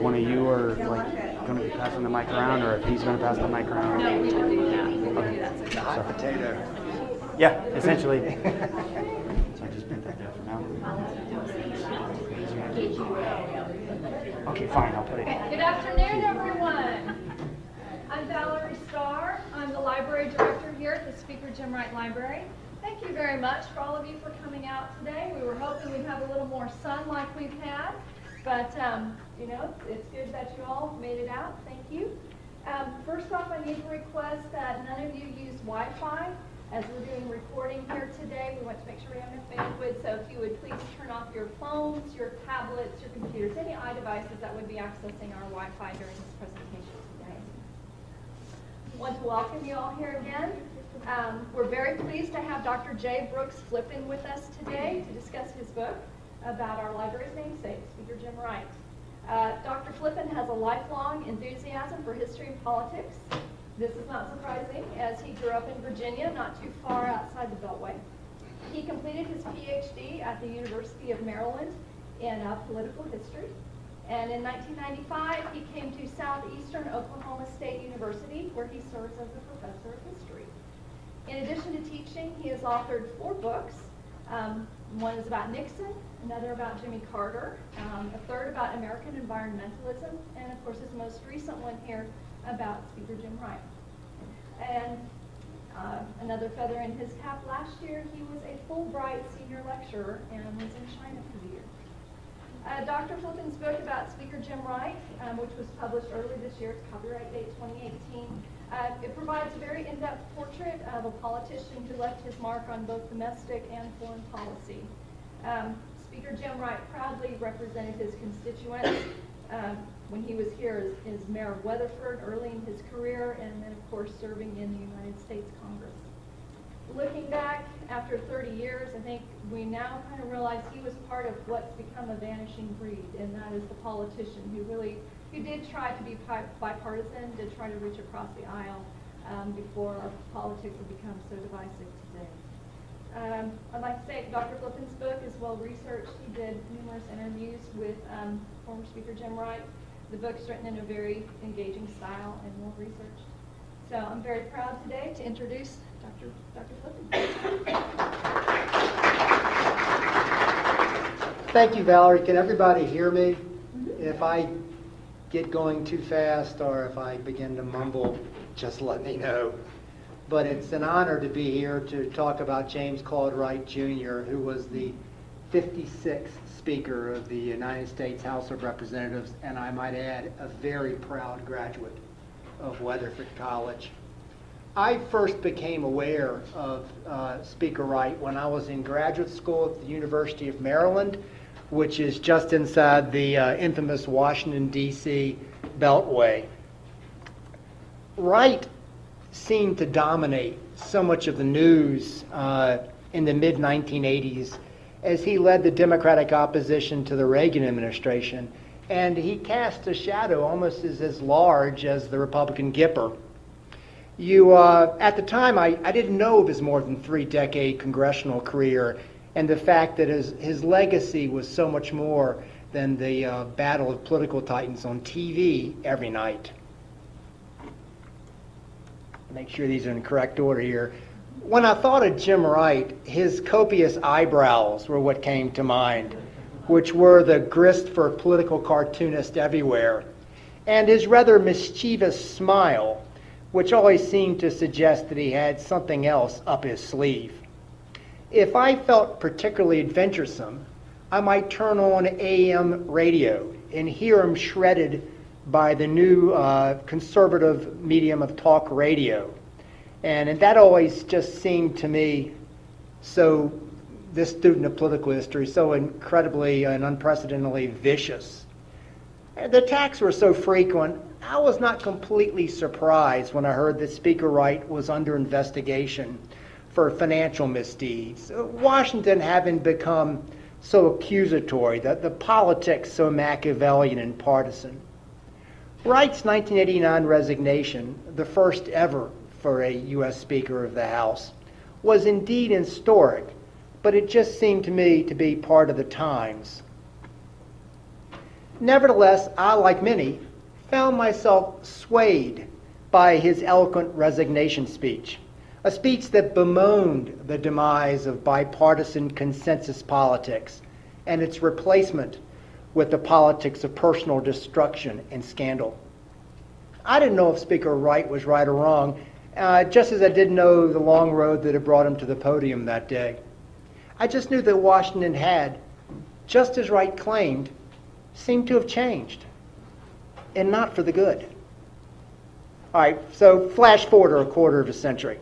one of you are like going to be passing the mic around, or if he's going to pass the mic around. No, we would do that. We would do that. So The hot potato. Yeah, essentially. So I just put that there for now. Okay, fine, I'll put it. Good afternoon, everyone. I'm Valerie Starr. I'm the library director here at the Speaker Jim Wright Library. Thank you very much for all of you for coming out today. We were hoping we'd have a little more sun like we've had, but you know, it's good that you all made it out. Thank you. First off, I need to request that none of you use Wi-Fi. As we're doing recording here today, we want to make sure we have enough bandwidth, so if you would please turn off your phones, your tablets, your computers, any iDevices that would be accessing our Wi-Fi during this presentation today. I want to welcome you all here again. We're very pleased to have Dr. J. Brooks Flippen with us today to discuss his book about our library's namesake, Speaker Jim Wright. Dr. Flippen has a lifelong enthusiasm for history and politics. This is not surprising, as he grew up in Virginia, not too far outside the Beltway. He completed his PhD at the University of Maryland in political history. And in 1995, he came to Southeastern Oklahoma State University, where he serves as a professor of history. In addition to teaching, he has authored 4 books. One is about Nixon, another about Jimmy Carter, a third about American environmentalism, and of course his most recent one here about Speaker Jim Wright. And another feather in his cap, last year he was a Fulbright senior lecturer and was in China for the year. Dr. Flippen's book about Speaker Jim Wright, which was published early this year, it's copyright date 2018, it provides a very in-depth portrait of a politician who left his mark on both domestic and foreign policy. Speaker Jim Wright proudly represented his constituents when he was here as mayor of Weatherford early in his career, and then of course serving in the United States Congress. Looking back after 30 years, I think we now kind of realize he was part of what's become a vanishing breed, and that is the politician who did try to be bipartisan, did try to reach across the aisle before our politics have become so divisive today. I'd like to say Dr. Flippen's book is well researched. He did numerous interviews with former Speaker Jim Wright. The book's written in a very engaging style and well researched. So I'm very proud today to introduce Dr. Flippen. Thank you, Valerie. Can everybody hear me? Mm-hmm. If I get going too fast or if I begin to mumble, just let me know. But it's an honor to be here to talk about James Claude Wright, Jr., who was the 56th Speaker of the United States House of Representatives, and I might add, a very proud graduate of Weatherford College. I first became aware of Speaker Wright when I was in graduate school at the University of Maryland, which is just inside the infamous Washington, D.C. Beltway. Wright seemed to dominate so much of the news in the mid-1980s as he led the Democratic opposition to the Reagan administration, and he cast a shadow almost as large as the Republican Gipper. At the time, I didn't know of his more than 3-decade congressional career and the fact that his legacy was so much more than the battle of political titans on TV every night. Make sure these are in correct order here. When I thought of Jim Wright, his copious eyebrows were what came to mind, which were the grist for a political cartoonist everywhere, and his rather mischievous smile, which always seemed to suggest that he had something else up his sleeve. If I felt particularly adventuresome, I might turn on AM radio and hear him shredded by the new conservative medium of talk radio. And that always just seemed to me, so this student of political history, so incredibly and unprecedentedly vicious. The attacks were so frequent, I was not completely surprised when I heard that Speaker Wright was under investigation for financial misdeeds. Washington having become so accusatory, that the politics so Machiavellian and partisan. Wright's 1989 resignation, the first ever for a U.S. Speaker of the House, was indeed historic, but it just seemed to me to be part of the times. Nevertheless, I, like many, found myself swayed by his eloquent resignation speech, a speech that bemoaned the demise of bipartisan consensus politics and its replacement with the politics of personal destruction and scandal. I didn't know if Speaker Wright was right or wrong, just as I didn't know the long road that had brought him to the podium that day. I just knew that Washington had, just as Wright claimed, seemed to have changed, and not for the good. All right, so flash forward a quarter of a century.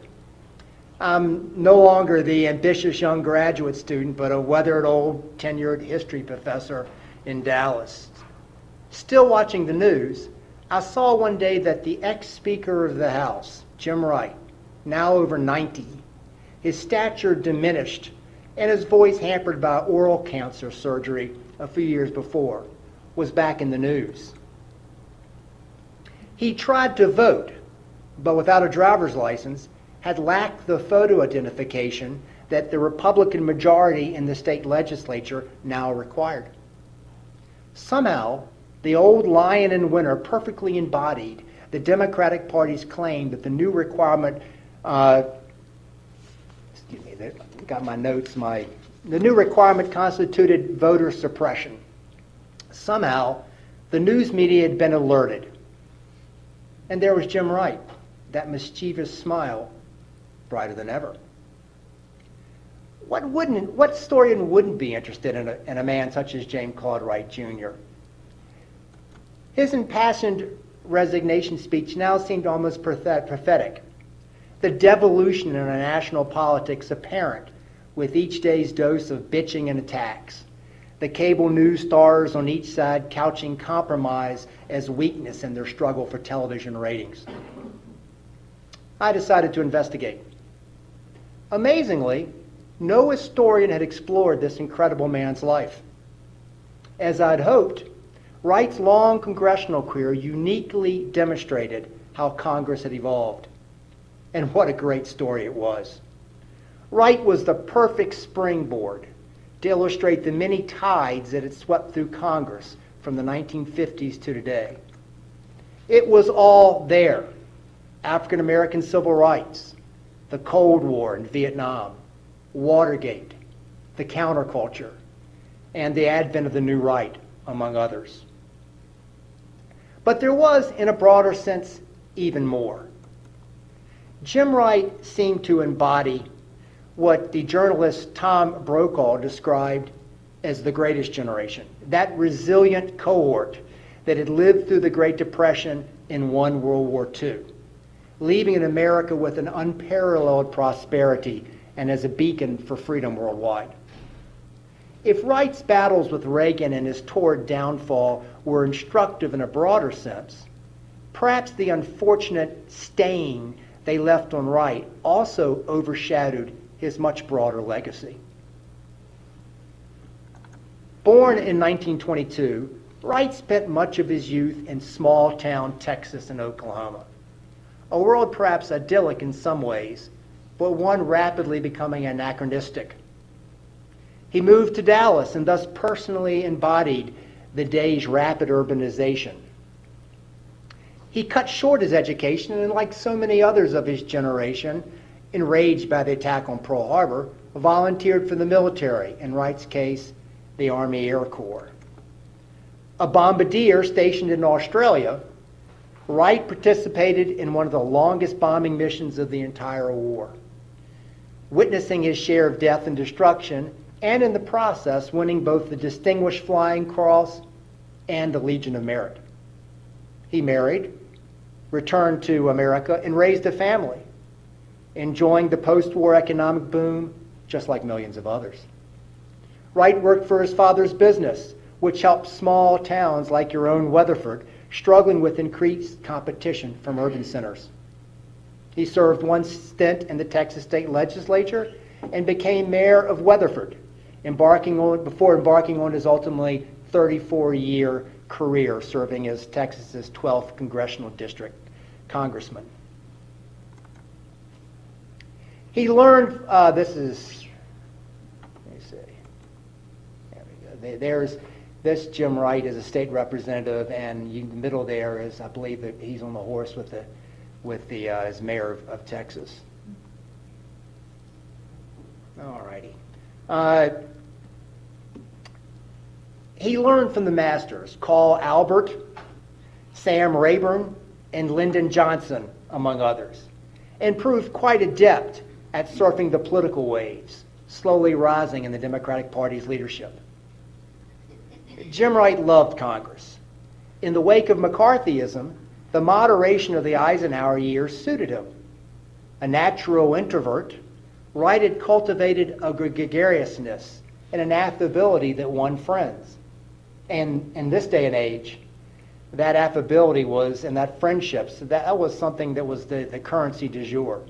I'm no longer the ambitious young graduate student, but a weathered old tenured history professor in Dallas. Still watching the news, I saw one day that the ex-Speaker of the House, Jim Wright, now over 90, his stature diminished and his voice hampered by oral cancer surgery a few years before, was back in the news. He tried to vote, but without a driver's license, had lacked the photo identification that the Republican majority in the state legislature now required. Somehow, the old lion in winter perfectly embodied the Democratic Party's claim that the new requirement, got my notes, the new requirement constituted voter suppression. Somehow, the news media had been alerted. And there was Jim Wright, that mischievous smile, brighter than ever. What historian wouldn't be interested in a man such as James Claude Wright Jr.? His impassioned resignation speech now seemed almost prophetic. The devolution in our national politics apparent with each day's dose of bitching and attacks. The cable news stars on each side couching compromise as weakness in their struggle for television ratings. I decided to investigate. Amazingly, no historian had explored this incredible man's life. As I'd hoped, Wright's long congressional career uniquely demonstrated how Congress had evolved. And what a great story it was. Wright was the perfect springboard to illustrate the many tides that had swept through Congress from the 1950s to today. It was all there. African American civil rights, the Cold War in Vietnam, Watergate, the counterculture, and the advent of the new right, among others. But there was, in a broader sense, even more. Jim Wright seemed to embody what the journalist Tom Brokaw described as the greatest generation, that resilient cohort that had lived through the Great Depression and won World War II, leaving in America with an unparalleled prosperity and as a beacon for freedom worldwide. If Wright's battles with Reagan and his torrid downfall were instructive in a broader sense, perhaps the unfortunate stain they left on Wright also overshadowed his much broader legacy. Born in 1922, Wright spent much of his youth in small-town Texas and Oklahoma, a world perhaps idyllic in some ways, but one rapidly becoming anachronistic. He moved to Dallas and thus personally embodied the day's rapid urbanization. He cut short his education and, like so many others of his generation, enraged by the attack on Pearl Harbor, volunteered for the military, in Wright's case, the Army Air Corps. A bombardier stationed in Australia, Wright participated in one of the longest bombing missions of the entire war, witnessing his share of death and destruction, and in the process winning both the Distinguished Flying Cross and the Legion of Merit. He married, returned to America, and raised a family, enjoying the post-war economic boom just like millions of others. Wright worked for his father's business, which helped small towns like your own Weatherford struggling with increased competition from urban centers. He served one stint in the Texas state legislature and became mayor of Weatherford, before embarking on his ultimately 34-year career serving as Texas's 12th congressional district congressman. He learned, let me see, there we go. This Jim Wright is a state representative, and the middle there is, I believe, that he's on the horse with as mayor of Texas. All righty. He learned from the masters, Carl Albert, Sam Rayburn, and Lyndon Johnson, among others, and proved quite adept at surfing the political waves, slowly rising in the Democratic Party's leadership. Jim Wright loved Congress. In the wake of McCarthyism, the moderation of the Eisenhower years suited him. A natural introvert, Wright had cultivated a gregariousness and an affability that won friends. And in this day and age, that affability was, and that friendships, that was something that was the currency du jour.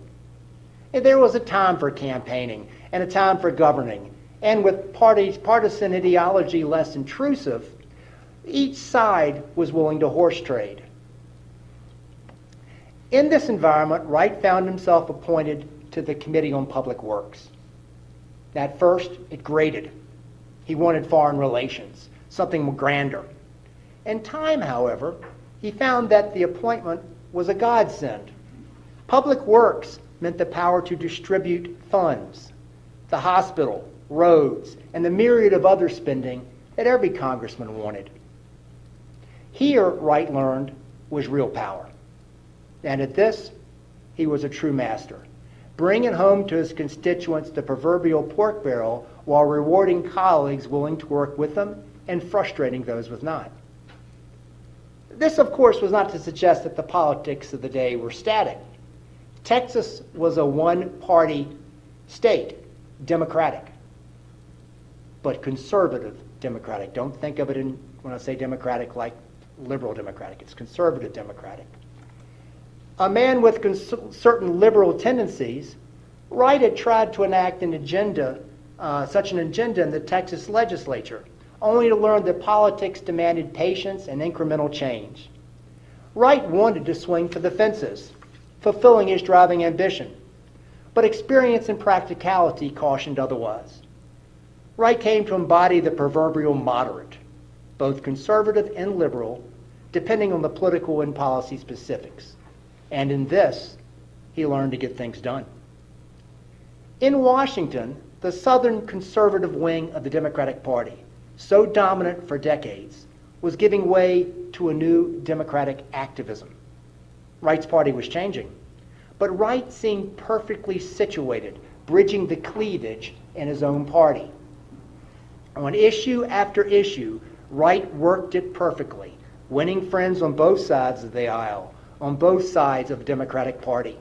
And there was a time for campaigning and a time for governing. And with partisan ideology less intrusive, each side was willing to horse trade. In this environment, Wright found himself appointed to the Committee on Public Works. At first, it grated. He wanted foreign relations, something grander. In time, however, he found that the appointment was a godsend. Public Works meant the power to distribute funds, the hospital, roads, and the myriad of other spending that every congressman wanted. Here, Wright learned, was real power. And at this, he was a true master, bringing home to his constituents the proverbial pork barrel while rewarding colleagues willing to work with him and frustrating those with not. This, of course, was not to suggest that the politics of the day were static. Texas was a one-party state, Democratic, but conservative Democratic. Don't think of it when I say Democratic like liberal Democratic. It's conservative Democratic. A man with certain liberal tendencies, Wright had tried to enact an agenda, such an agenda in the Texas legislature, only to learn that politics demanded patience and incremental change. Wright wanted to swing for the fences, fulfilling his driving ambition, but experience and practicality cautioned otherwise. Wright came to embody the proverbial moderate, both conservative and liberal, depending on the political and policy specifics. And in this, he learned to get things done. In Washington, the Southern conservative wing of the Democratic Party, so dominant for decades, was giving way to a new Democratic activism. Wright's party was changing, but Wright seemed perfectly situated, bridging the cleavage in his own party. On issue after issue, Wright worked it perfectly, winning friends on both sides of the aisle, on both sides of the Democratic Party,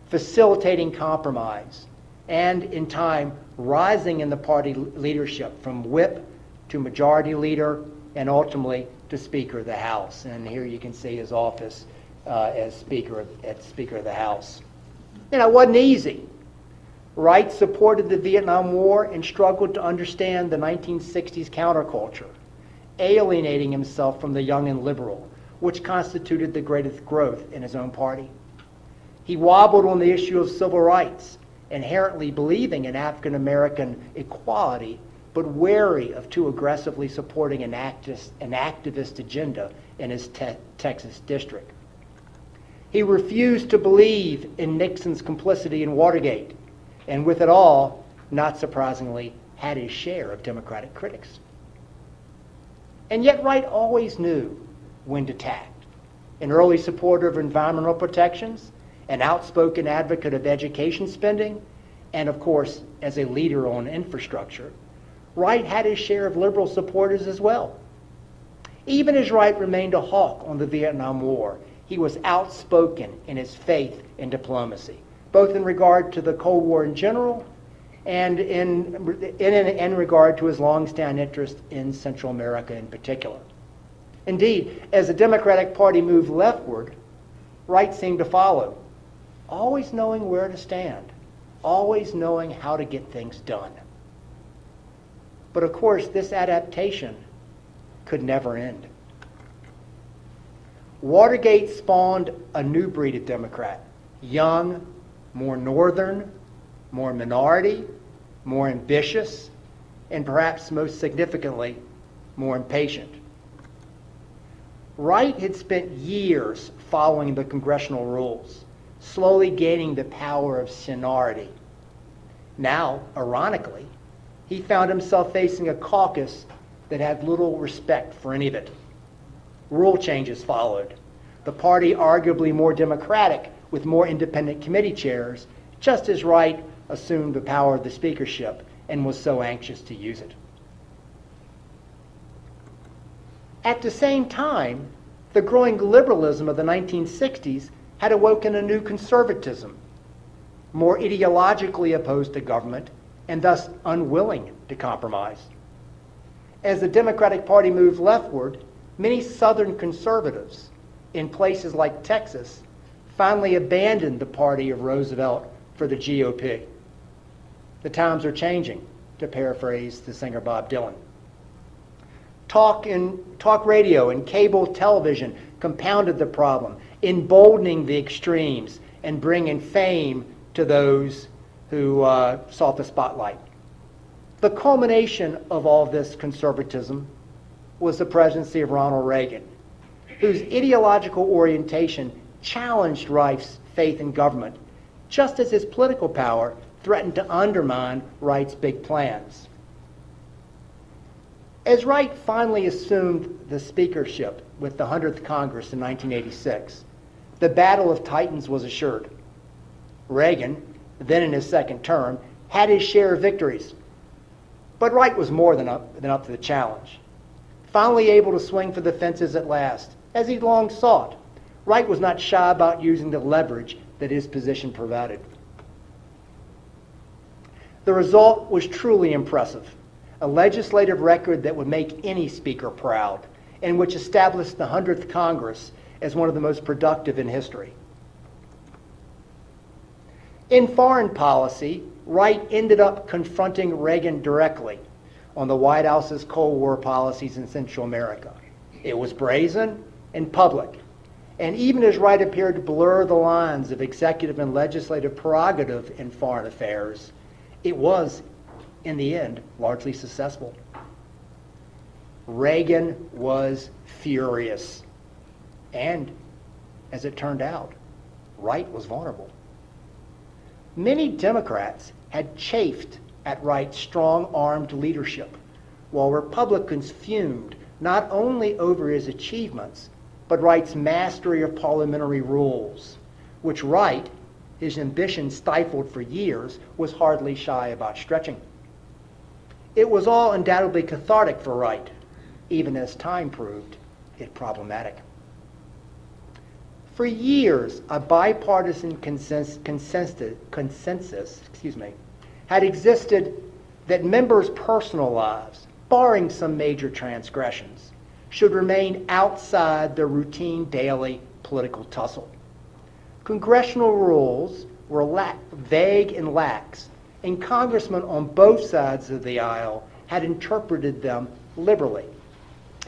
facilitating compromise, and in time, rising in the party leadership from whip to majority leader and ultimately to Speaker of the House. And here you can see his office as Speaker of the House. It wasn't easy. Wright supported the Vietnam War and struggled to understand the 1960s counterculture, alienating himself from the young and liberal, which constituted the greatest growth in his own party. He wobbled on the issue of civil rights, inherently believing in African American equality, but wary of too aggressively supporting an activist agenda in his Texas district. He refused to believe in Nixon's complicity in Watergate, and with it all, not surprisingly, had his share of Democratic critics. And yet Wright always knew when to tact. An early supporter of environmental protections, an outspoken advocate of education spending, and of course, as a leader on infrastructure, Wright had his share of liberal supporters as well. Even as Wright remained a hawk on the Vietnam War, he was outspoken in his faith in diplomacy, both in regard to the Cold War in general and in regard to his long-standing interest in Central America in particular. Indeed, as the Democratic Party moved leftward, Wright seemed to follow, always knowing where to stand, always knowing how to get things done. But of course, this adaptation could never end. Watergate spawned a new breed of Democrat, young, more northern, more minority, more ambitious, and perhaps most significantly, more impatient. Wright had spent years following the congressional rules, slowly gaining the power of seniority. Now, ironically, he found himself facing a caucus that had little respect for any of it. Rule changes followed. The party arguably more democratic with more independent committee chairs, just as Wright assumed the power of the speakership and was so anxious to use it. At the same time, the growing liberalism of the 1960s had awoken a new conservatism, more ideologically opposed to government and thus unwilling to compromise. As the Democratic Party moved leftward, many Southern conservatives in places like Texas finally abandoned the party of Roosevelt for the GOP. The times are changing, to paraphrase the singer Bob Dylan. Talk radio and cable television compounded the problem, emboldening the extremes and bringing fame to those who sought the spotlight. The culmination of all this conservatism was the presidency of Ronald Reagan, whose ideological orientation challenged Wright's faith in government, just as his political power threatened to undermine Wright's big plans. As Wright finally assumed the speakership with the 100th Congress in 1986, the battle of Titans was assured. Reagan, then in his second term, had his share of victories. But Wright was more than up to the challenge. Finally able to swing for the fences at last, as he'd long sought, Wright was not shy about using the leverage that his position provided. The result was truly impressive, a legislative record that would make any speaker proud, and which established the 100th Congress as one of the most productive in history. In foreign policy, Wright ended up confronting Reagan directly on the White House's Cold War policies in Central America. It was brazen and public, and even as Wright appeared to blur the lines of executive and legislative prerogative in foreign affairs, it was, in the end, largely successful. Reagan was furious, and, as it turned out, Wright was vulnerable. Many Democrats had chafed at Wright's strong-armed leadership, while Republicans fumed not only over his achievements, but Wright's mastery of parliamentary rules, which Wright, his ambition stifled for years, was hardly shy about stretching. It was all undoubtedly cathartic for Wright, even as time proved it problematic. For years, a bipartisan consensus had existed that members' personal lives, barring some major transgressions, should remain outside the routine daily political tussle. Congressional rules were vague and lax, and congressmen on both sides of the aisle had interpreted them liberally.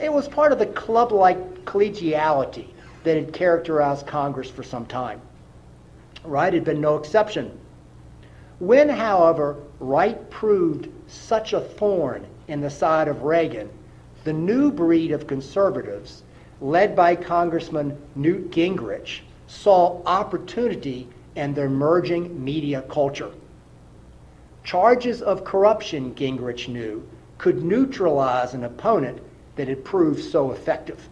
It was part of the club-like collegiality that had characterized Congress for some time. Wright had been no exception. When, however, Wright proved such a thorn in the side of Reagan, the new breed of conservatives, led by Congressman Newt Gingrich, saw opportunity in the emerging media culture. Charges of corruption, Gingrich knew, could neutralize an opponent that had proved so effective.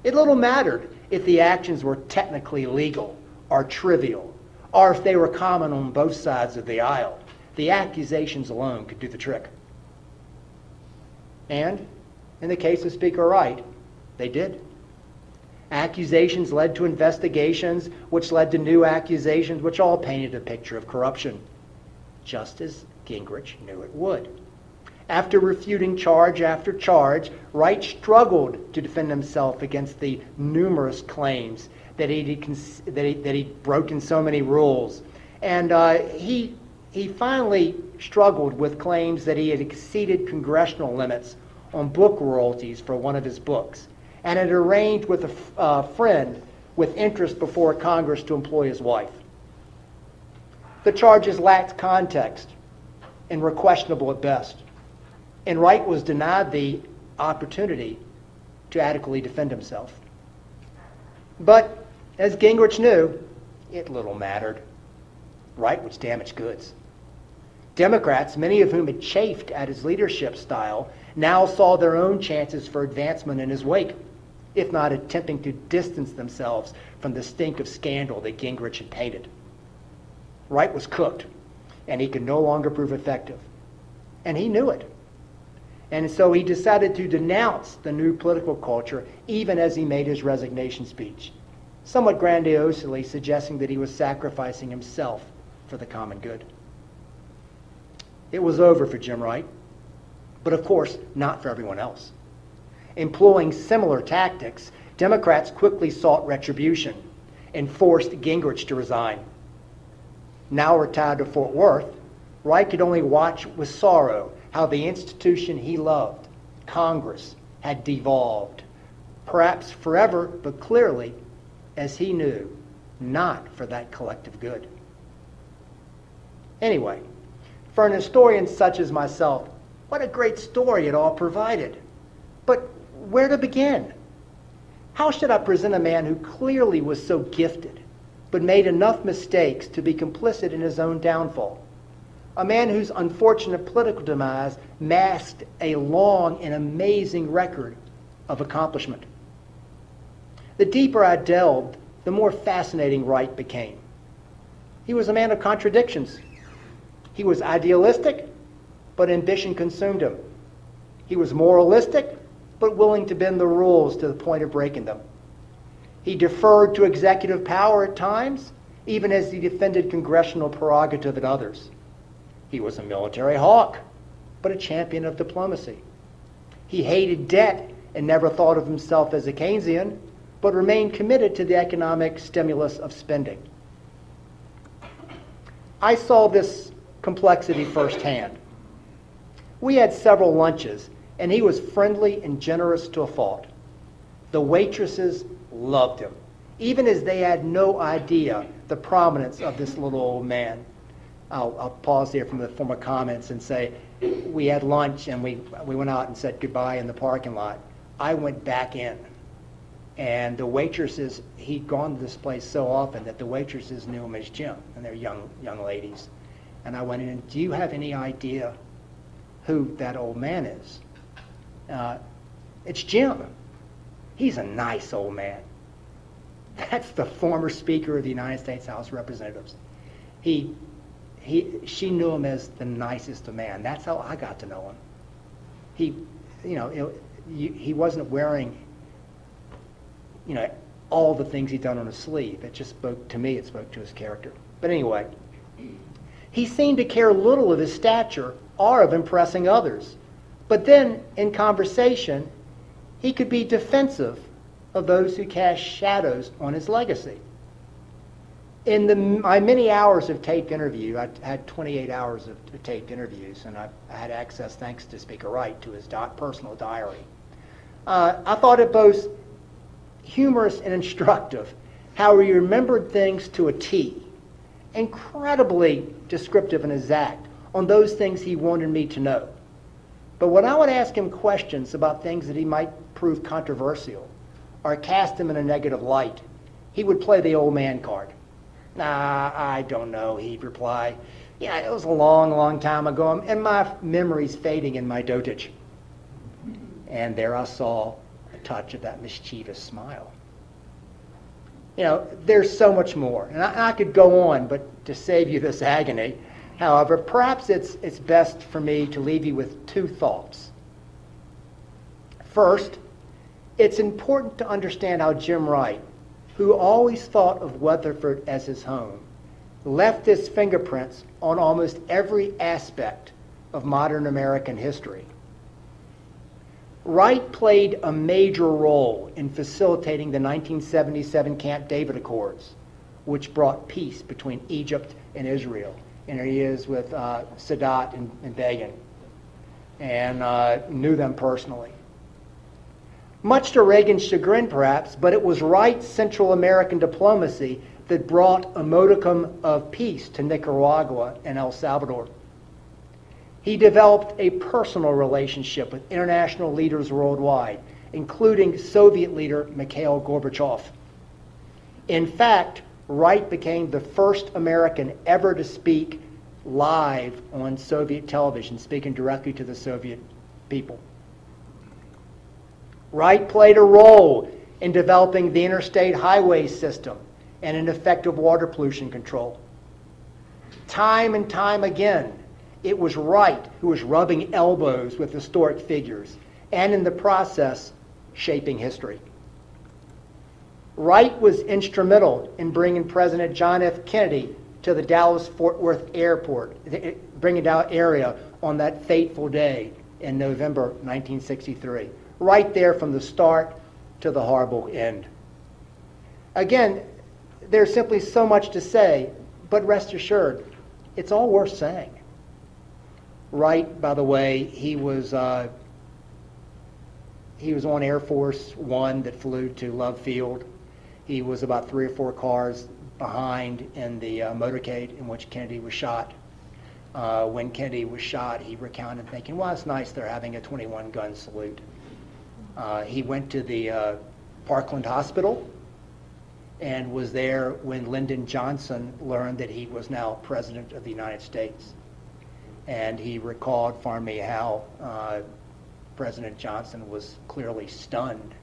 It little mattered if the actions were technically legal or trivial, or if they were common on both sides of the aisle. The accusations alone could do the trick. And, in the case of Speaker Wright, they did. Accusations led to investigations, which led to new accusations, which all painted a picture of corruption, just as Gingrich knew it would. After refuting charge after charge, Wright struggled to defend himself against the numerous claims that he'd broken so many rules. And he finally struggled with claims that he had exceeded congressional limits on book royalties for one of his books, and had arranged with a friend with interest before Congress to employ his wife. The charges lacked context and were questionable at best. And Wright was denied the opportunity to adequately defend himself. But as Gingrich knew, it little mattered. Wright was damaged goods. Democrats, many of whom had chafed at his leadership style, now saw their own chances for advancement in his wake, if not attempting to distance themselves from the stink of scandal that Gingrich had painted. Wright was cooked, and he could no longer prove effective. And he knew it. And so he decided to denounce the new political culture even as he made his resignation speech, somewhat grandiosely suggesting that he was sacrificing himself for the common good. It was over for Jim Wright, but of course not for everyone else. Employing similar tactics, Democrats quickly sought retribution and forced Gingrich to resign. Now retired to Fort Worth, Wright could only watch with sorrow how the institution he loved, Congress, had devolved, perhaps forever, but clearly, as he knew, not for that collective good. Anyway, for an historian such as myself, what a great story it all provided. But where to begin? How should I present a man who clearly was so gifted, but made enough mistakes to be complicit in his own downfall? A man whose unfortunate political demise masked a long and amazing record of accomplishment. The deeper I delved, the more fascinating Wright became. He was a man of contradictions. He was idealistic, but ambition consumed him. He was moralistic, but willing to bend the rules to the point of breaking them. He deferred to executive power at times, even as he defended congressional prerogative at others. He was a military hawk, but a champion of diplomacy. He hated debt and never thought of himself as a Keynesian, but remained committed to the economic stimulus of spending. I saw this complexity firsthand. We had several lunches, and he was friendly and generous to a fault. The waitresses loved him, even as they had no idea the prominence of this little old man. I'll pause here from the former comments and say, we had lunch and we went out and said goodbye in the parking lot. I went back in, and the waitresses, he'd gone to this place so often that the waitresses knew him as Jim, and they're young ladies. And I went in, and do you have any idea who that old man is? It's Jim. He's a nice old man. That's the former Speaker of the United States House of Representatives. She knew him as the nicest of man. That's how I got to know him. He wasn't wearing, all the things he'd done on his sleeve. It just spoke to me. It spoke to his character. But anyway, he seemed to care little of his stature or of impressing others. But then, in conversation, he could be defensive of those who cast shadows on his legacy. In my many hours of taped interview, I had 28 hours of taped interviews, and I had access, thanks to Speaker Wright, to his personal diary. I thought it both humorous and instructive how he remembered things to a T, incredibly descriptive and exact on those things he wanted me to know. But when I would ask him questions about things that he might prove controversial or cast him in a negative light, he would play the old man card. Nah, I don't know, he'd reply. Yeah, it was a long, long time ago, and my memory's fading in my dotage. And there I saw a touch of that mischievous smile. There's so much more, and I could go on, but to save you this agony, however, perhaps it's best for me to leave you with two thoughts. First, it's important to understand how Jim Wright, who always thought of Weatherford as his home, left his fingerprints on almost every aspect of modern American history. Wright played a major role in facilitating the 1977 Camp David Accords, which brought peace between Egypt and Israel. And here he is with Sadat and Begin, and knew them personally. Much to Reagan's chagrin, perhaps, but it was Wright's Central American diplomacy that brought a modicum of peace to Nicaragua and El Salvador. He developed a personal relationship with international leaders worldwide, including Soviet leader Mikhail Gorbachev. In fact, Wright became the first American ever to speak live on Soviet television, speaking directly to the Soviet people. Wright played a role in developing the interstate highway system and an effective water pollution control. Time and time again, it was Wright who was rubbing elbows with historic figures and in the process shaping history. Wright was instrumental in bringing President John F. Kennedy to the Dallas-Fort Worth airport, bringing down area on that fateful day in November 1963. Right there from the start to the horrible end. Again, there's simply so much to say, but rest assured, it's all worth saying. Wright, by the way, he was on Air Force One that flew to Love Field. He was about 3 or 4 cars behind in the motorcade in which Kennedy was shot. When Kennedy was shot, he recounted thinking, well, it's nice they're having a 21-gun salute. He went to the Parkland Hospital and was there when Lyndon Johnson learned that he was now President of the United States. And he recalled for me how President Johnson was clearly stunned.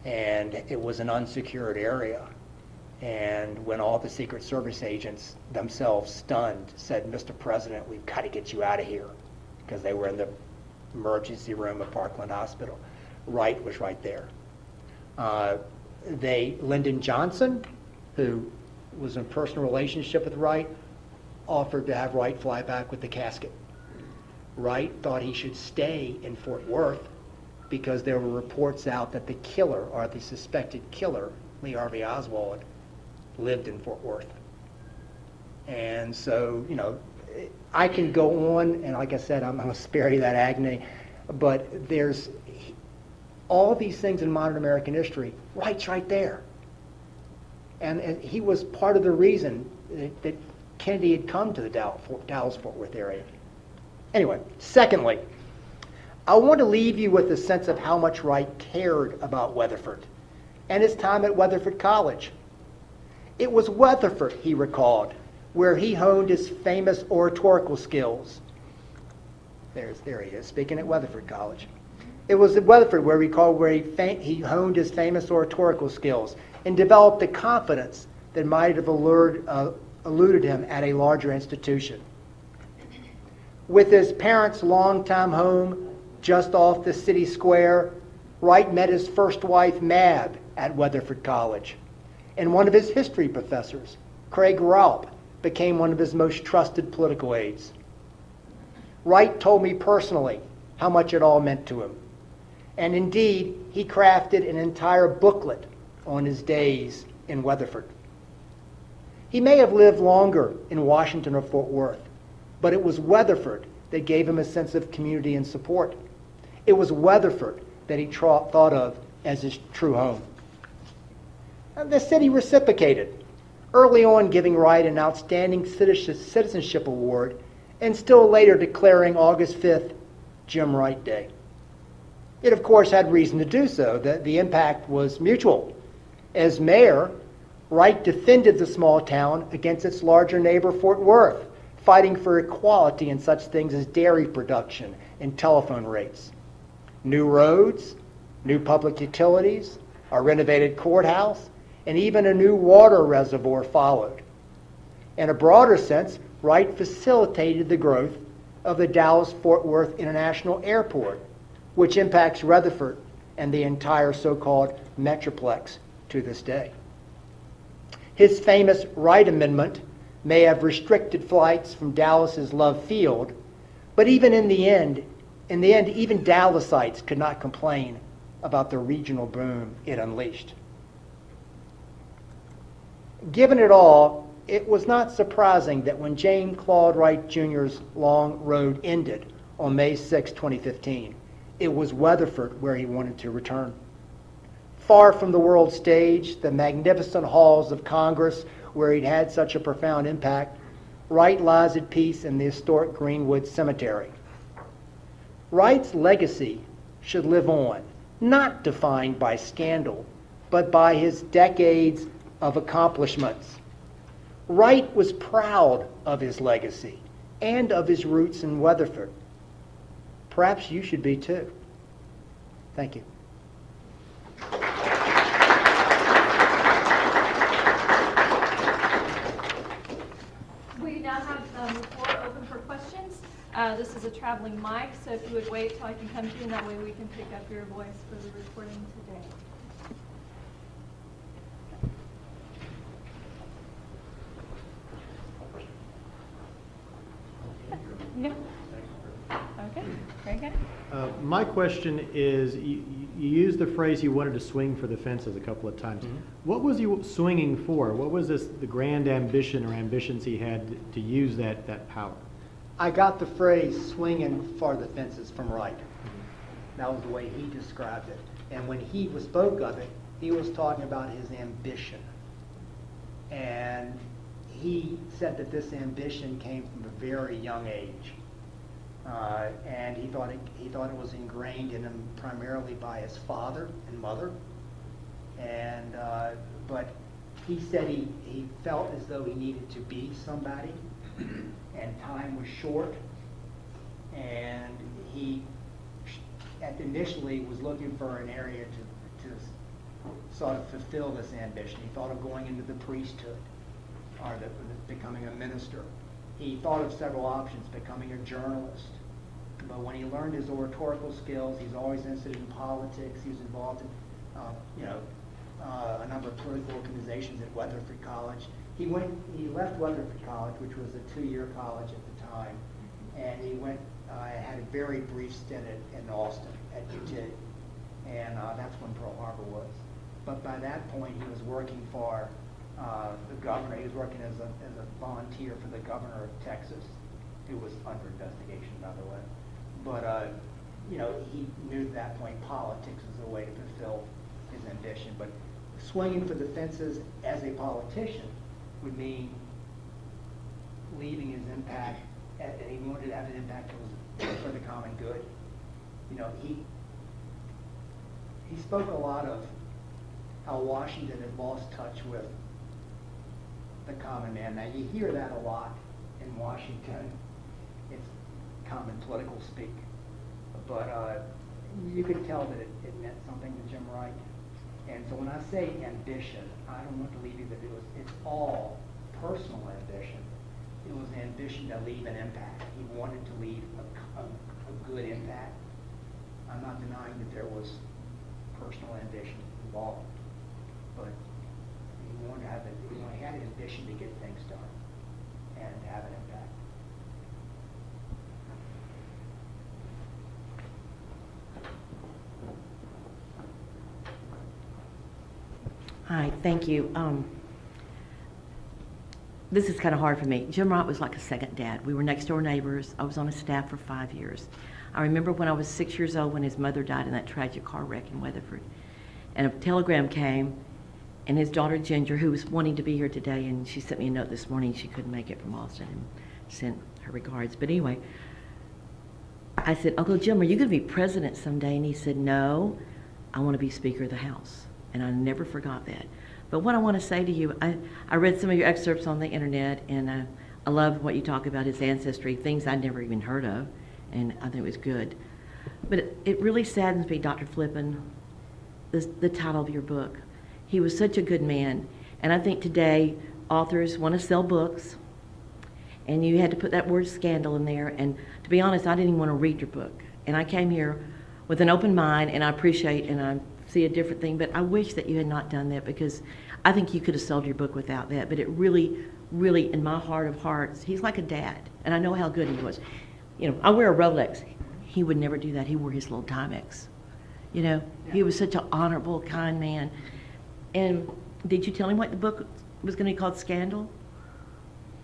And it was an unsecured area. And when all the Secret Service agents themselves, stunned, said, Mr. President, we've got to get you out of here, because they were in the emergency room at Parkland Hospital. Wright was right there. Lyndon Johnson, who was in a personal relationship with Wright, offered to have Wright fly back with the casket. Wright thought he should stay in Fort Worth because there were reports out that the killer, or the suspected killer, Lee Harvey Oswald, lived in Fort Worth. And so, you know, I can go on, and like I said, I'm going to spare you that agony, but there's all these things in modern American history. Wright's right there. And he was part of the reason that Kennedy had come to the Dallas-Fort Worth area. Anyway, secondly, I want to leave you with a sense of how much Wright cared about Weatherford and his time at Weatherford College. It was Weatherford, he recalled, where he honed his famous oratorical skills. There he is, speaking at Weatherford College. It was at Weatherford where he honed his famous oratorical skills and developed the confidence that might have eluded him at a larger institution. With his parents' longtime home just off the city square, Wright met his first wife, Mab, at Weatherford College. And one of his history professors, Craig Raup, became one of his most trusted political aides. Wright told me personally how much it all meant to him. And indeed, he crafted an entire booklet on his days in Weatherford. He may have lived longer in Washington or Fort Worth, but it was Weatherford that gave him a sense of community and support. It was Weatherford that he thought of as his true home. And the city reciprocated, early on giving Wright an Outstanding Citizenship Award, and still later declaring August 5th Jim Wright Day. It, of course, had reason to do so. The impact was mutual. As mayor, Wright defended the small town against its larger neighbor, Fort Worth, fighting for equality in such things as dairy production and telephone rates. New roads, new public utilities, a renovated courthouse, and even a new water reservoir followed. In a broader sense, Wright facilitated the growth of the Dallas-Fort Worth International Airport, which impacts Weatherford and the entire so-called Metroplex to this day. His famous Wright Amendment may have restricted flights from Dallas's Love Field, but even in the end, even Dallasites could not complain about the regional boom it unleashed. Given it all, it was not surprising that when James Claude Wright Jr.'s long road ended on May 6, 2015, it was Weatherford where he wanted to return. Far from the world stage, the magnificent halls of Congress where he'd had such a profound impact, Wright lies at peace in the historic Greenwood Cemetery. Wright's legacy should live on, not defined by scandal, but by his decades of accomplishments. Wright was proud of his legacy and of his roots in Weatherford. Perhaps you should be too. Thank you. We now have the floor open for questions. This is a traveling mic, so if you would wait till I can come to you, and that way we can pick up your voice for the recording today. Yeah. Okay, very good. My question is, you used the phrase you wanted to swing for the fences a couple of times. Mm-hmm. What was he swinging for? What was the grand ambition or ambitions he had to use that power? I got the phrase swinging for the fences from Wright. That was the way he described it. And when he spoke of it, he was talking about his ambition. And he said that this ambition came from a very young age. And he thought it was ingrained in him primarily by his father and mother. And but he said he felt as though he needed to be somebody, and time was short. And he initially was looking for an area to sort of fulfill this ambition. He thought of going into the priesthood or becoming a minister. He thought of several options, becoming a journalist. But when he learned his oratorical skills, he's always interested in politics. He was involved in, a number of political organizations at Weatherford College. He left Weatherford College, which was a 2-year college at the time, and he went, had a very brief stint in Austin at UT, and that's when Pearl Harbor was. But by that point, he was working for the governor. He was working as a volunteer for the governor of Texas, who was under investigation, by the way. But he knew at that point politics was a way to fulfill his ambition. But swinging for the fences as a politician would mean leaving his impact, and he wanted to have an impact for the common good. He spoke a lot of how Washington had lost touch with the common man. Now, you hear that a lot in Washington. It's common political speak. But you could tell that it meant something to Jim Wright. And so when I say ambition, I don't want to leave you that it's all personal ambition. It was ambition to leave an impact. He wanted to leave a good impact. I'm not denying that there was personal ambition involved, but he wanted to have he had an ambition to get things done and to have an impact. Hi, thank you. This is kind of hard for me. Jim Wright was like a second dad. We were next door neighbors. I was on his staff for 5 years. I remember when I was 6 years old when his mother died in that tragic car wreck in Weatherford. And a telegram came, and his daughter Ginger, who was wanting to be here today, and she sent me a note this morning. She couldn't make it from Austin and sent her regards. But anyway, I said, Uncle Jim, are you going to be president someday? And he said, no, I want to be Speaker of the House. And I never forgot that. But what I want to say to you, I read some of your excerpts on the internet, and I love what you talk about his ancestry, things I'd never even heard of, and I think it was good. But it really saddens me, Dr. Flippen, the title of your book. He was such a good man, and I think today authors want to sell books, and you had to put that word scandal in there, and to be honest, I didn't even want to read your book. And I came here with an open mind, and I appreciate, and I see a different thing, but I wish that you had not done that, because I think you could have sold your book without that. But it really, really, in my heart of hearts, he's like a dad, and I know how good he was. I wear a Rolex. He would never do that. He wore his little Timex. He was such an honorable, kind man. And did you tell him what the book was going to be called, Scandal?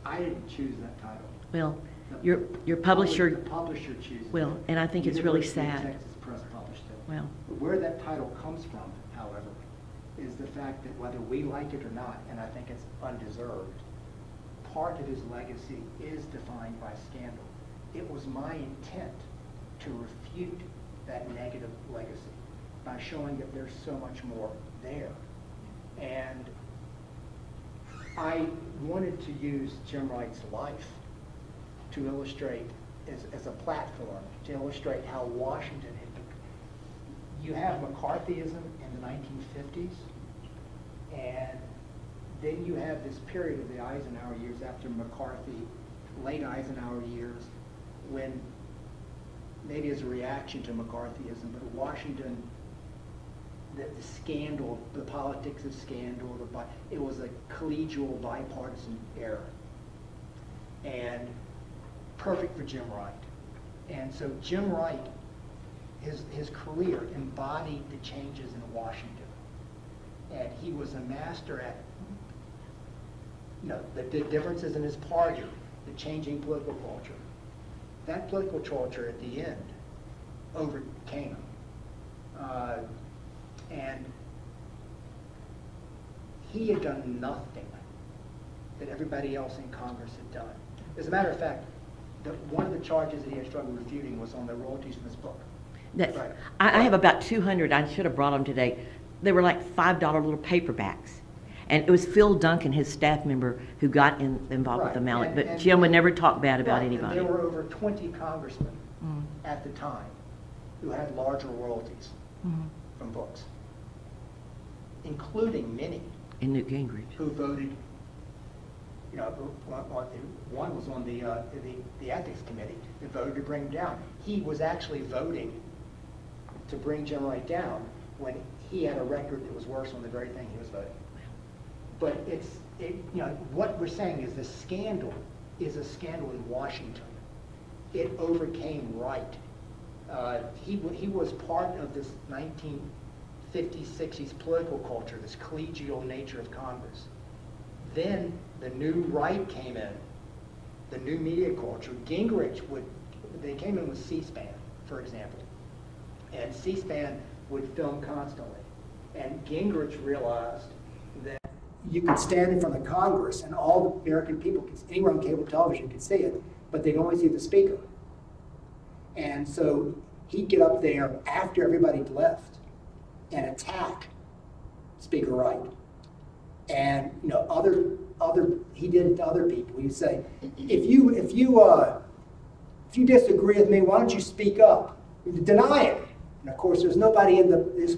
I didn't choose that title. Well, your publisher. The publisher chooses. Well, and I think it's really University of sad. Texas Press published it. Well, Where that title comes from, however, is the fact that whether we like it or not, and I think it's undeserved, part of his legacy is defined by scandal. It was my intent to refute that negative legacy by showing that there's so much more there. And I wanted to use Jim Wright's life to illustrate, as a platform, to illustrate how Washington had become. You have McCarthyism in the 1950s, and then you have this period of the Eisenhower years after McCarthy, late Eisenhower years, when maybe as a reaction to McCarthyism, but Washington, the scandal, the politics of scandal, it was a collegial bipartisan era. And perfect for Jim Wright. And so Jim Wright, his career embodied the changes in Washington. And he was a master at, the differences in his party, the changing political culture. That political culture at the end overcame him. And he had done nothing that everybody else in Congress had done. As a matter of fact, one of the charges that he had struggled refuting was on the royalties from his book. Right. I have about 200. I should have brought them today. They were like $5 little paperbacks. And it was Phil Duncan, his staff member, who got involved with the Malik. But Jim would never talk bad about anybody. There were over 20 congressmen at the time who had larger royalties from books, including many. And Newt Gingrich. Who voted, one was on the ethics committee that voted to bring him down. He was actually voting to bring Jim Wright down when he had a record that was worse on the very thing he was voting. But what we're saying is the scandal is a scandal in Washington. It overcame Wright. He was part of this 1950s, 60s political culture, this collegial nature of Congress. Then the new Wright came in, the new media culture. Gingrich they came in with C-SPAN, for example. And C-SPAN would film constantly. And Gingrich realized that you could stand in front of Congress and all the American people, anyone on cable television could see it, but they'd only see the speaker. And so he'd get up there after everybody'd left and attack Speaker Wright. And he did it to other people. He'd say, if you disagree with me, why don't you speak up? Deny it. And of course, there's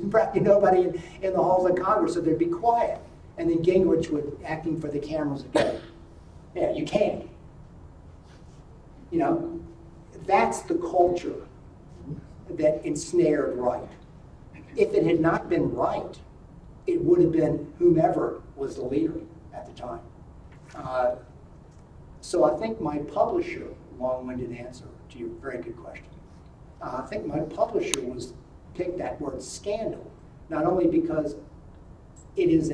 practically nobody in the halls of Congress, so they'd be quiet. And then Gingrich would, acting for the cameras, would go, yeah, you can't. That's the culture that ensnared Wright. If it had not been Wright, it would have been whomever was the leader at the time. So I think my publisher, long-winded answer to your very good question, I think my publisher picked that word scandal, not only because it is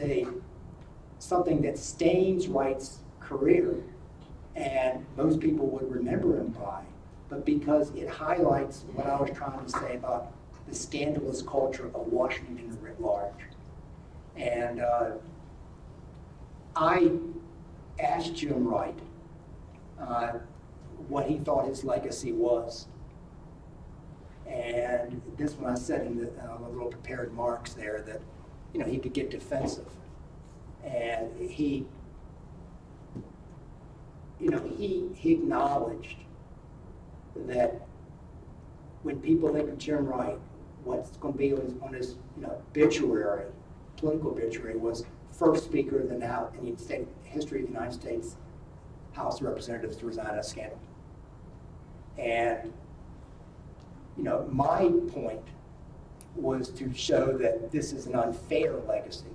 something that stains Wright's career, and most people would remember him by, but because it highlights what I was trying to say about the scandalous culture of Washington writ large. And I asked Jim Wright what he thought his legacy was. And this one I said in the little prepared remarks there that, he could get defensive. And he acknowledged that when people think of Jim Wright, what's going to be on his obituary, political obituary, was first speaker in the history of the United States House of Representatives to resign in a scandal. And my point was to show that this is an unfair legacy,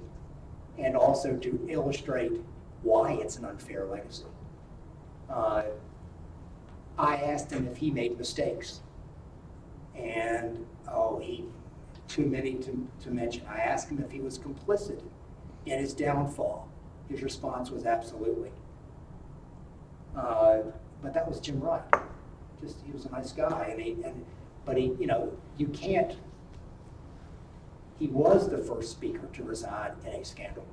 and also to illustrate why it's an unfair legacy. I asked him if he made mistakes, and too many to mention. I asked him if he was complicit in his downfall. His response was absolutely. But that was Jim Wright. He was a nice guy, but you can't. He was the first speaker to resign in a scandal.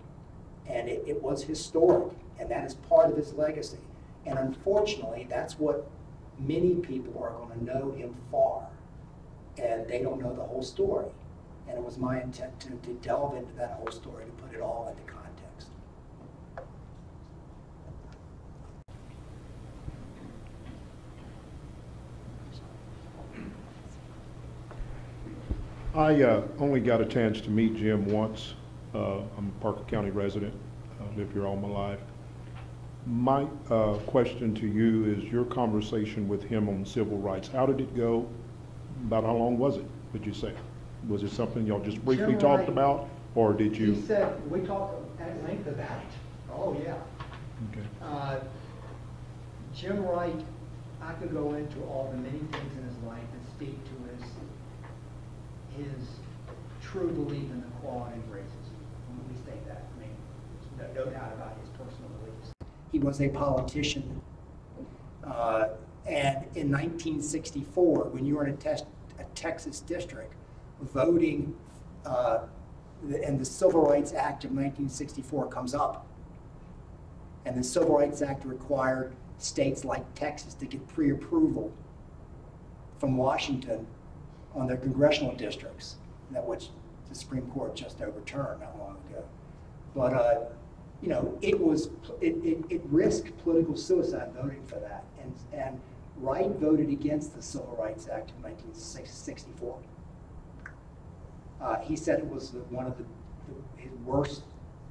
And it was historic, and that is part of his legacy. And unfortunately, that's what many people are going to know him for, and they don't know the whole story. And it was my intent to delve into that whole story, to put it all into context. I only got a chance to meet Jim once. I'm a Parker County resident, lived here all my life. My question to you is your conversation with him on civil rights. How did it go? About how long was it, would you say? Was it something y'all just briefly Jim talked Wright, about, or did you? He said, we talked at length about it. Oh, yeah. Okay. Jim Wright, I could go into all the many things in his life and speak to his true belief in the quality of racism. Let me state that. I mean, there's no doubt about his personal beliefs. He was a politician. And in 1964, when you were in a Texas district, voting, and the Civil Rights Act of 1964 comes up. And the Civil Rights Act required states like Texas to get pre-approval from Washington on their congressional districts, that which the Supreme Court just overturned not long ago. But you know, it risked political suicide voting for that, and Wright voted against the Civil Rights Act of 1964. He said it was one of his worst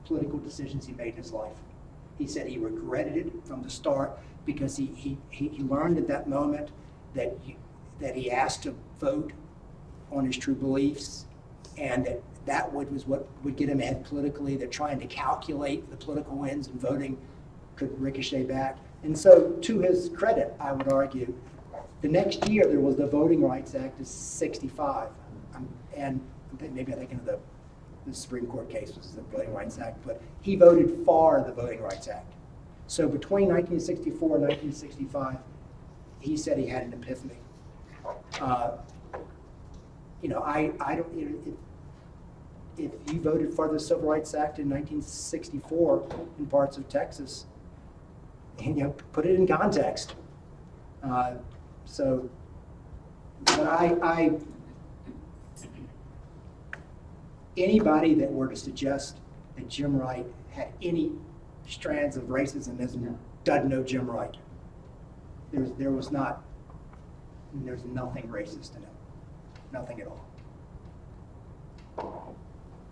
political decisions he made in his life. He said he regretted it from the start because he learned at that moment that he asked to vote on his true beliefs, and that was what would get him ahead politically. That trying to calculate the political wins and voting could ricochet back. And so, to his credit, I would argue, the next year there was the Voting Rights Act of '65, and maybe I'm thinking of the Supreme Court case was the Voting Rights Act, but he voted for the Voting Rights Act. So between 1964 and 1965, he said he had an epiphany. You know, I don't. If you voted for the Civil Rights Act in 1964 in parts of Texas, and you know, put it in context. So, but anybody that were to suggest that Jim Wright had any strands of racism doesn't know Jim Wright. There's nothing racist in him, nothing at all.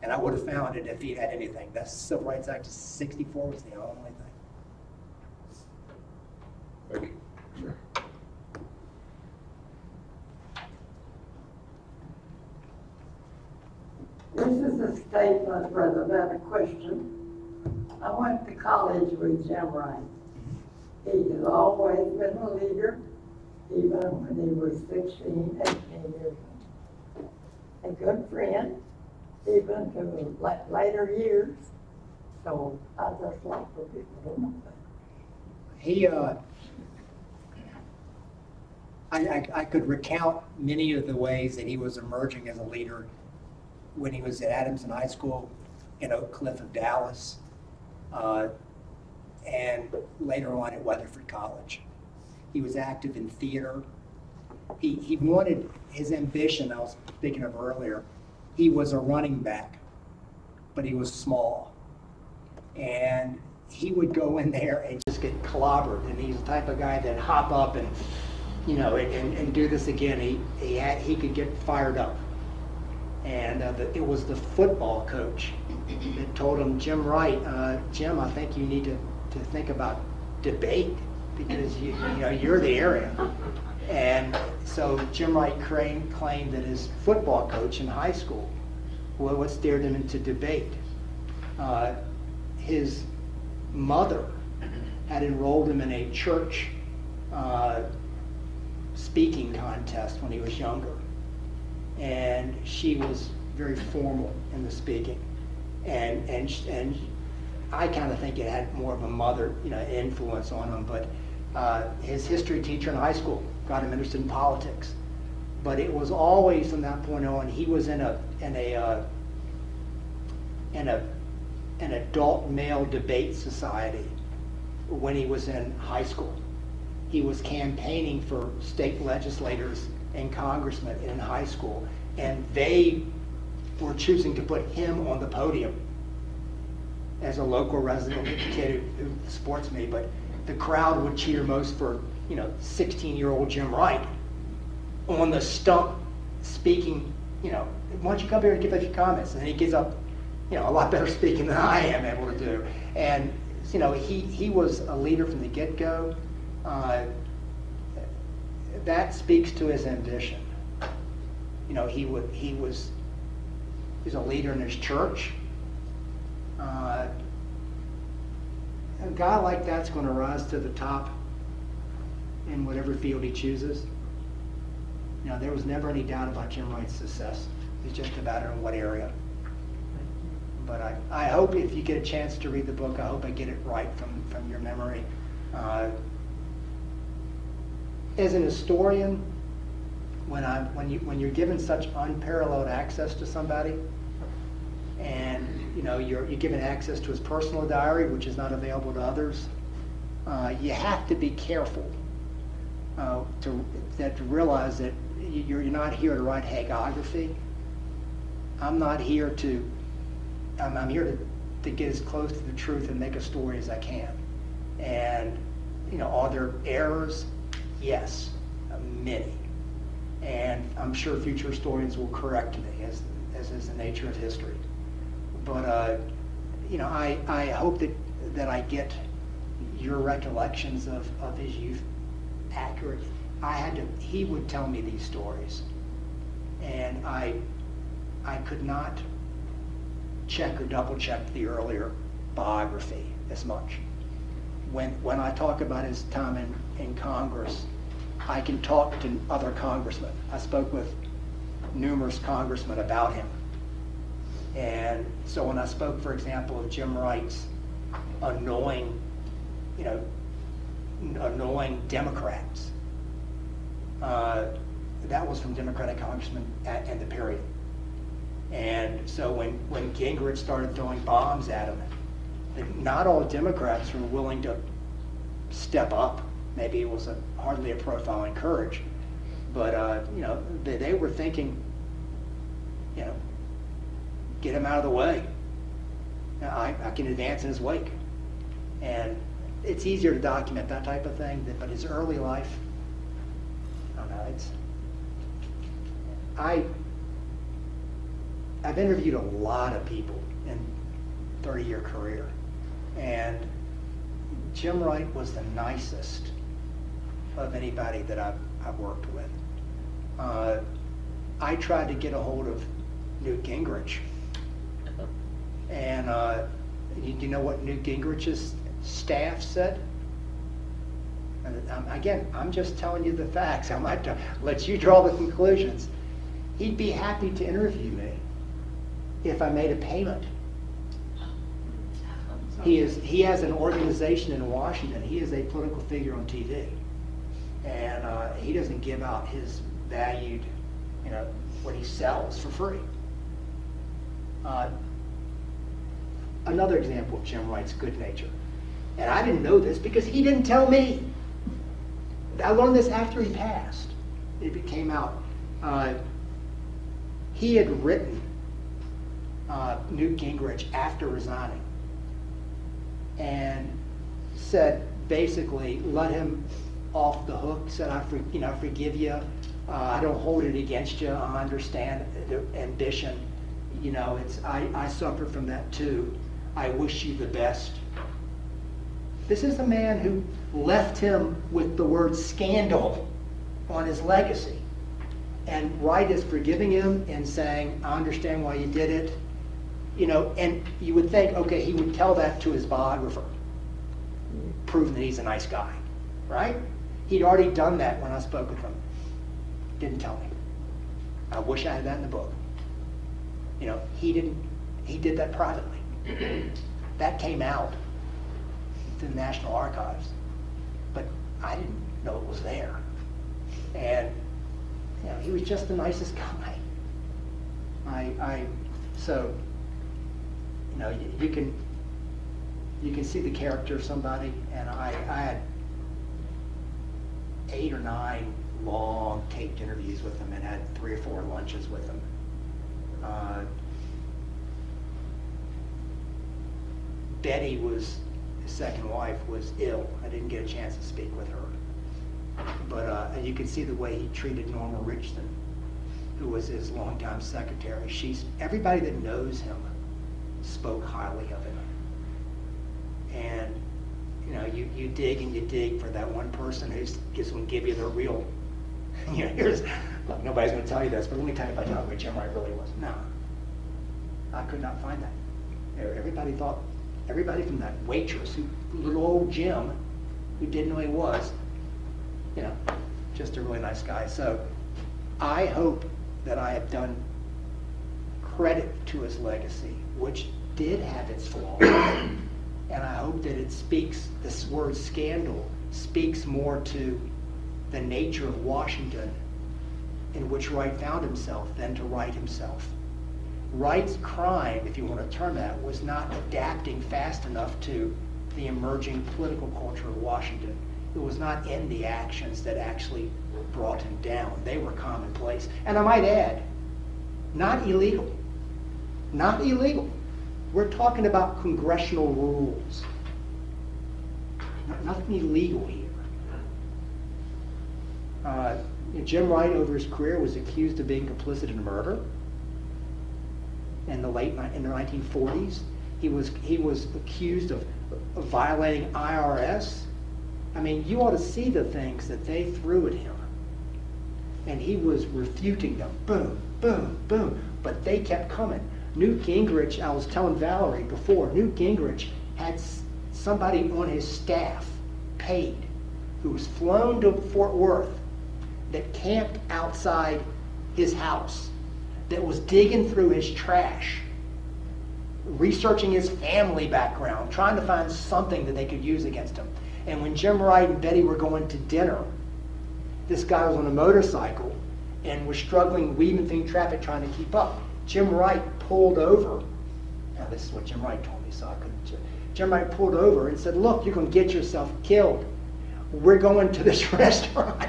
And I would have found it if he had anything. The Civil Rights Act of '64 was the only thing. Thank you. Sure. This is a statement rather than a question. I went to college with Jim Wright. He has always been a leader, even when he was 16, 18 years old. A good friend, even to later years. So I just like for people to know that. I could recount many of the ways that he was emerging as a leader when he was at Adamson High School in Oak Cliff of Dallas, and later on at Weatherford College. He was active in theater. He wanted, his ambition, I was speaking of earlier, he was a running back, but he was small. And he would go in there and just get clobbered, and he's the type of guy that hop up and, you know, and do this again. He could get fired up. And it was the football coach that told him, Jim Wright, Jim, I think you need to think about debate because you know you're the area. And so Jim Wright claimed that his football coach in high school what steered him into debate. His mother had enrolled him in a church speaking contest when he was younger. And she was very formal in the speaking, and I kind of think it had more of a mother, you know, influence on him. But his history teacher in high school got him interested in politics. But it was always from that point on he was in a an adult male debate society when he was in high school. He was campaigning for state legislators and congressmen in high school, and they were choosing to put him on the podium as a local resident kid who supports me, but the crowd would cheer most for, 16-year-old Jim Wright on the stump speaking, why don't you come here and give us your comments? And then he gives up, a lot better speaking than I am able to do. And, he was a leader from the get-go. That speaks to his ambition. He's a leader in his church. A guy like that's going to rise to the top in whatever field he chooses. There was never any doubt about Jim Wright's success. It's just about in what area. But I hope if you get a chance to read the book, I hope I get it right from your memory. As an historian, when you're given such unparalleled access to somebody, and you're given access to his personal diary, which is not available to others, you have to be careful to realize that you're not here to write hagiography. I'm here to get as close to the truth and make a story as I can. And are there errors? Yes, many. And I'm sure future historians will correct me, as is the nature of history. But I hope that I get your recollections of his youth accurate. He would tell me these stories, and I could not check or double check the earlier biography as much. When I talk about his time in Congress, I can talk to other congressmen. I spoke with numerous congressmen about him. And so when I spoke, for example, of Jim Wright's annoying Democrats, that was from Democratic congressmen and the period. And so when Gingrich started throwing bombs at him, not all Democrats were willing to step up. Maybe it was hardly a profile in courage, but they were thinking, get him out of the way. I can advance in his wake. And it's easier to document that type of thing, but his early life, I don't know, I've interviewed a lot of people in 30-year career, and Jim Wright was the nicest of anybody that I've worked with. I tried to get a hold of Newt Gingrich, and you know what Newt Gingrich's staff said? Again, I'm just telling you the facts. I might let you draw the conclusions. He'd be happy to interview me if I made a payment. He has an organization in Washington. He is a political figure on TV, and he doesn't give out his valued, what he sells for free. Another example of Jim Wright's good nature, and I didn't know this because he didn't tell me. I learned this after he passed. It came out. He had written Newt Gingrich after resigning, and said basically, let him off the hook. Said, I forgive you. I don't hold it against you. I understand the ambition. I suffer from that too. I wish you the best. This is a man who left him with the word scandal on his legacy. And Wright is forgiving him and saying, I understand why you did it. And you would think, okay, he would tell that to his biographer, proving that he's a nice guy, right? He'd already done that when I spoke with him. Didn't tell me. I wish I had that in the book. He did that privately. That came out to the National Archives, but I didn't know it was there. And he was just the nicest guy. So You know, you can see the character of somebody, and I had 8 or 9 long taped interviews with him and had 3 or 4 lunches with him. Betty his second wife, was ill. I didn't get a chance to speak with her. But and you can see the way he treated Norma Richardson, who was his longtime secretary. Everybody that knows him spoke highly of him. And you know, you dig and you dig for that one person who's just going to give you the real, you know, look, nobody's going to tell you this, but let me tell you about how great Jim Wright really was. No, I could not find that. Everybody from that waitress, little old Jim, who didn't know who he was, you know, just a really nice guy. So I hope that I have done credit to his legacy, which did have its flaws. And I hope that it speaks, this word scandal, speaks more to the nature of Washington in which Wright found himself than to Wright himself. Wright's crime, if you want to term that, was not adapting fast enough to the emerging political culture of Washington. It was not in the actions that actually brought him down. They were commonplace. And I might add, not illegal. Not illegal. We're talking about congressional rules. Nothing illegal here. Jim Wright, over his career, was accused of being complicit in murder. In the 1940s, he was accused of violating IRS. I mean, you ought to see the things that they threw at him, and he was refuting them. Boom, boom, boom. But they kept coming. Newt Gingrich, I was telling Valerie before, Newt Gingrich had somebody on his staff paid who was flown to Fort Worth that camped outside his house, that was digging through his trash, researching his family background, trying to find something that they could use against him. And when Jim Wright and Betty were going to dinner, this guy was on a motorcycle and was struggling, weaving through traffic, trying to keep up. Jim Wright pulled over. Now this is what Jim Wright told me, so I couldn't. Jim Wright pulled over and said, "Look, you're going to get yourself killed. We're going to this restaurant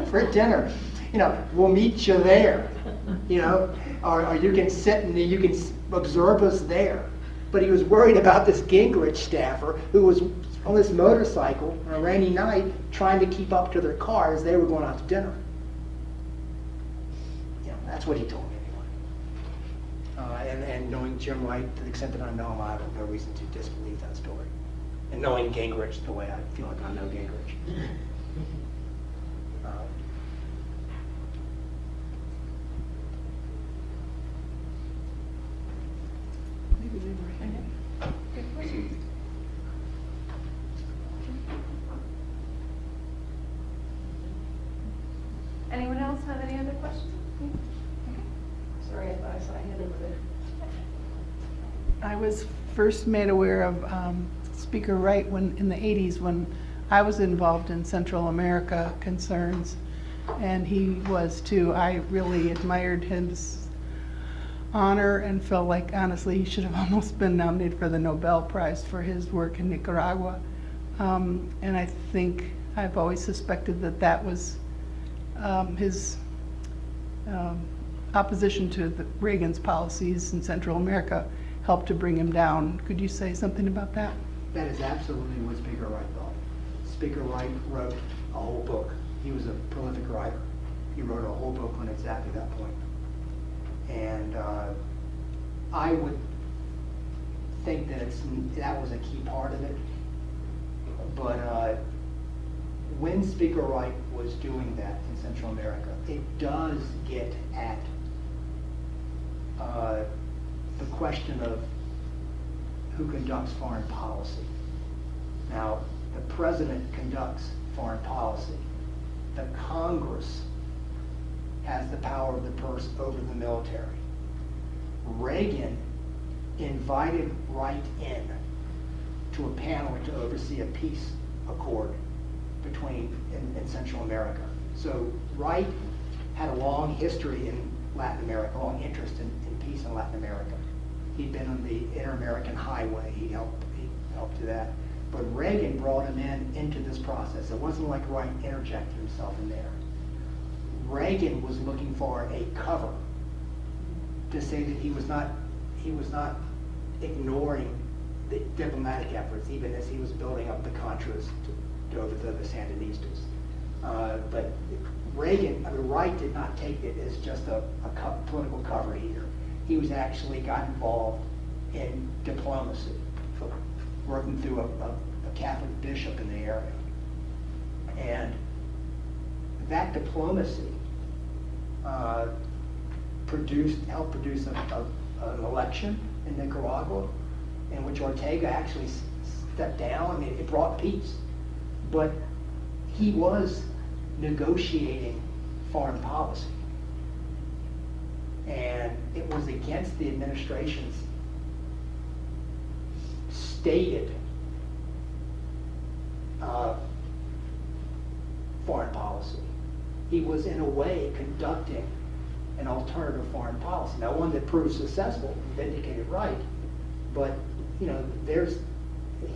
for dinner. You know, we'll meet you there. You know, or you can sit and you can observe us there." But he was worried about this Gingrich staffer who was on this motorcycle on a rainy night trying to keep up to their car as they were going out to dinner. You know, that's what he told me anyway. And knowing Jim Wright to the extent that I know him, I have no reason to disbelieve that story. And knowing Gingrich the way I feel like I know Gingrich. Good question. Anyone else have any other questions? Sorry if I saw a hand over there. I was first made aware of Speaker Wright in the 80s when I was involved in Central America concerns, and he was too. I really admired his honor and felt like, honestly, he should have almost been nominated for the Nobel Prize for his work in Nicaragua. And I think I've always suspected that that was his opposition to Reagan's policies in Central America helped to bring him down. Could you say something about that? That is absolutely what Speaker Wright thought. Speaker Wright wrote a whole book. He was a prolific writer. He wrote a whole book on exactly that point. And I would think that that was a key part of it. But when Speaker Wright was doing that in Central America, it does get at the question of who conducts foreign policy. Now, the president conducts foreign policy. The Congress has the power of the purse over the military. Reagan invited Wright in to a panel to oversee a peace accord in Central America. So Wright had a long history in Latin America, long interest in peace in Latin America. He'd been on the Inter-American Highway. He helped do that. But Reagan brought him into this process. It wasn't like Wright interjected himself in there. Reagan was looking for a cover to say that he was not ignoring the diplomatic efforts, even as he was building up the Contras to overthrow the Sandinistas. But Wright did not take it as just a political cover here. He was actually got involved in diplomacy, working through a Catholic bishop in the area. And that diplomacy helped produce an election in Nicaragua in which Ortega actually stepped down. I mean, it brought peace. But he was negotiating foreign policy. And it was against the administration's stated foreign policy. He was, in a way, conducting an alternative foreign policy. Now, one that proved successful, vindicated Wright, but,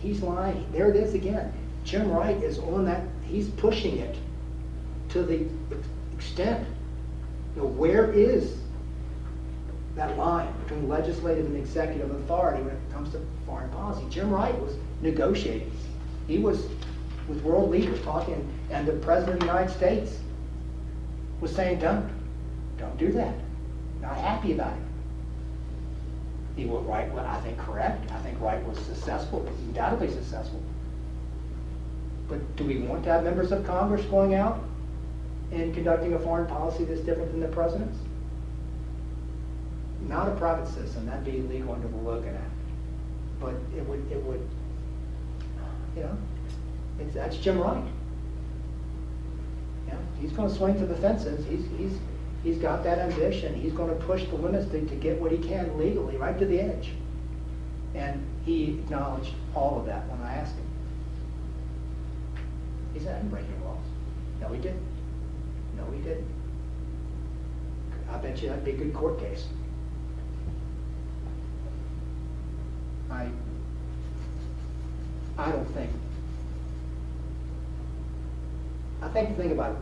he's lying. There it is again. Jim Wright is on that, he's pushing it to the extent. Where is that line between legislative and executive authority when it comes to foreign policy? Jim Wright was negotiating. He was with world leaders talking, and the President of the United States was saying, don't do that. Not happy about it. He was Wright, I think, correct. I think Wright was successful, undoubtedly successful. But do we want to have members of Congress going out and conducting a foreign policy that's different than the president's? Not a private citizen, that'd be illegal under the Logan Act. But it would, that's Jim Wright. He's going to swing for the fences. He's got that ambition. He's going to push the limits to get what he can legally, right to the edge. And he acknowledged all of that when I asked him. He said, I didn't break any laws. No, he didn't. No, he didn't. I bet you that'd be a good court case. I don't think. I think the thing about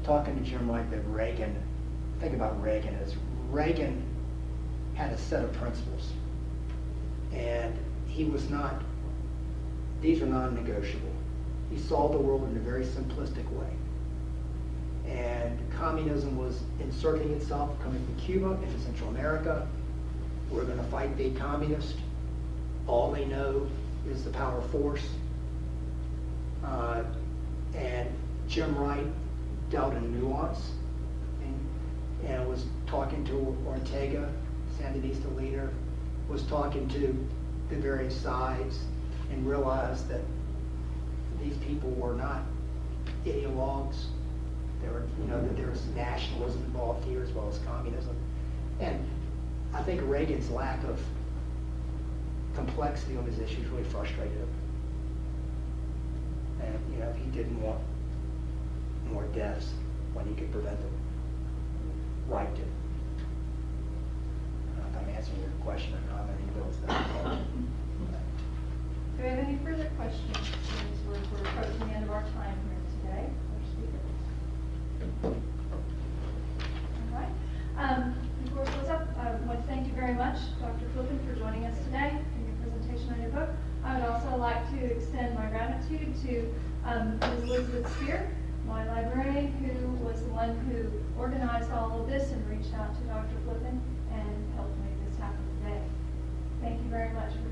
talking to Jim Wright, that Reagan, think about Reagan is Reagan had a set of principles, and he was not. These are non-negotiable. He saw the world in a very simplistic way, and communism was inserting itself, coming from Cuba into Central America. We're going to fight the communists. All they know is the power of force. And Jim Wright dealt in nuance and was talking to Ortega, Sandinista leader, was talking to the various sides and realized that these people were not ideologues. That there was nationalism involved here as well as communism. And I think Reagan's lack of complexity on his issues really frustrated him. And he didn't want more deaths when he could prevent them. Wright did. I don't know if I'm answering your question or comment. Do we have any further questions? We're approaching the end of our time here today. All right. Before we close up, I want to thank you very much, Dr. Flippen, for joining us today in your presentation on your book. I would also like to extend my gratitude to Ms. Elizabeth Spear, my librarian, who was the one who organized all of this and reached out to Dr. Flippen and helped make this happen today. Thank you very much for